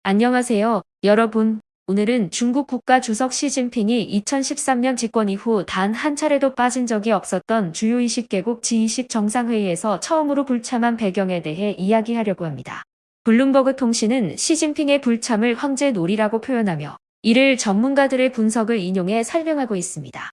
안녕하세요, 여러분. 오늘은 중국 국가주석 시진핑이 2013년 집권 이후 단 한 차례도 빠진 적이 없었던 주요 20개국 G20 정상회의에서 처음으로 불참한 배경에 대해 이야기하려고 합니다. 블룸버그 통신은 시진핑의 불참을 황제놀이라고 표현하며 이를 전문가들의 분석을 인용해 설명하고 있습니다.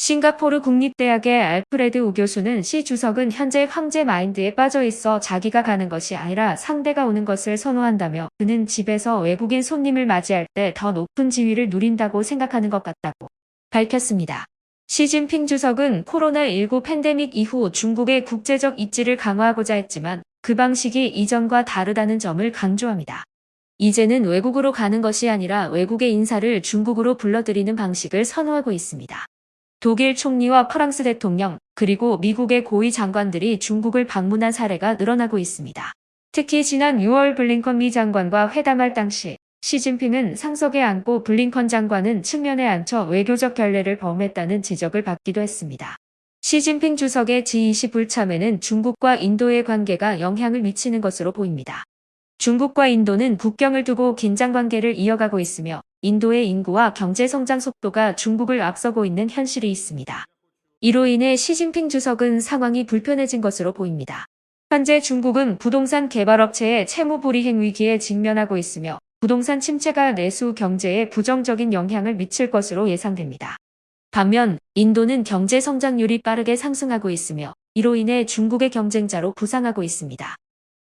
싱가포르 국립대학의 알프레드 우 교수는 시 주석은 현재 황제 마인드에 빠져 있어 자기가 가는 것이 아니라 상대가 오는 것을 선호한다며 그는 집에서 외국인 손님을 맞이할 때 더 높은 지위를 누린다고 생각하는 것 같다고 밝혔습니다. 시진핑 주석은 코로나19 팬데믹 이후 중국의 국제적 입지를 강화하고자 했지만 그 방식이 이전과 다르다는 점을 강조합니다. 이제는 외국으로 가는 것이 아니라 외국의 인사를 중국으로 불러들이는 방식을 선호하고 있습니다. 독일 총리와 프랑스 대통령, 그리고 미국의 고위 장관들이 중국을 방문한 사례가 늘어나고 있습니다. 특히 지난 6월 블링컨 미 장관과 회담할 당시 시진핑은 상석에 앉고 블링컨 장관은 측면에 앉혀 외교적 결례를 범했다는 지적을 받기도 했습니다. 시진핑 주석의 G20 불참에는 중국과 인도의 관계가 영향을 미치는 것으로 보입니다. 중국과 인도는 국경을 두고 긴장관계를 이어가고 있으며 인도의 인구와 경제 성장 속도가 중국을 앞서고 있는 현실이 있습니다. 이로 인해 시진핑 주석은 상황이 불편해진 것으로 보입니다. 현재 중국은 부동산 개발업체의 채무 불이행 위기에 직면하고 있으며 부동산 침체가 내수 경제에 부정적인 영향을 미칠 것으로 예상됩니다. 반면 인도는 경제 성장률이 빠르게 상승하고 있으며 이로 인해 중국의 경쟁자로 부상하고 있습니다.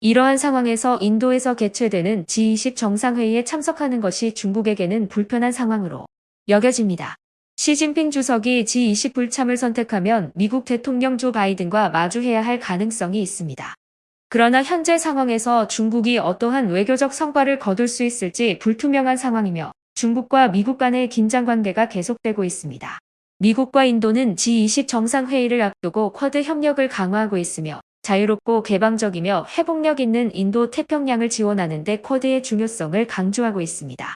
이러한 상황에서 인도에서 개최되는 G20 정상회의에 참석하는 것이 중국에게는 불편한 상황으로 여겨집니다. 시진핑 주석이 G20 불참을 선택하면 미국 대통령 조 바이든과 마주해야 할 가능성이 있습니다. 그러나 현재 상황에서 중국이 어떠한 외교적 성과를 거둘 수 있을지 불투명한 상황이며 중국과 미국 간의 긴장 관계가 계속되고 있습니다. 미국과 인도는 G20 정상회의를 앞두고 쿼드 협력을 강화하고 있으며 자유롭고 개방적이며 회복력 있는 인도 태평양을 지원하는 데 쿼드의 중요성을 강조하고 있습니다.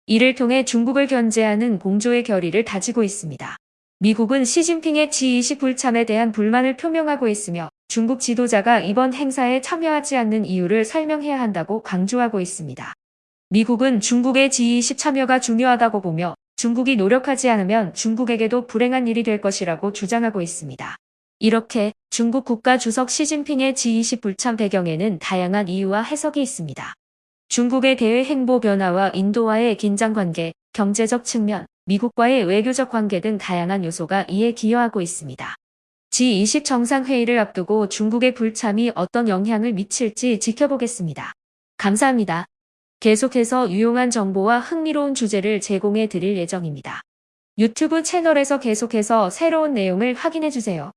이를 통해 중국을 견제하는 공조의 결의를 다지고 있습니다. 미국은 시진핑의 G20 불참에 대한 불만을 표명하고 있으며 중국 지도자가 이번 행사에 참여하지 않는 이유를 설명해야 한다고 강조하고 있습니다. 미국은 중국의 G20 참여가 중요하다고 보며 중국이 노력하지 않으면 중국에게도 불행한 일이 될 것이라고 주장하고 있습니다. 이렇게 중국 국가주석 시진핑의 G20 불참 배경에는 다양한 이유와 해석이 있습니다. 중국의 대외 행보 변화와 인도와의 긴장관계, 경제적 측면, 미국과의 외교적 관계 등 다양한 요소가 이에 기여하고 있습니다. G20 정상회의를 앞두고 중국의 불참이 어떤 영향을 미칠지 지켜보겠습니다. 감사합니다. 계속해서 유용한 정보와 흥미로운 주제를 제공해 드릴 예정입니다. 유튜브 채널에서 계속해서 새로운 내용을 확인해 주세요.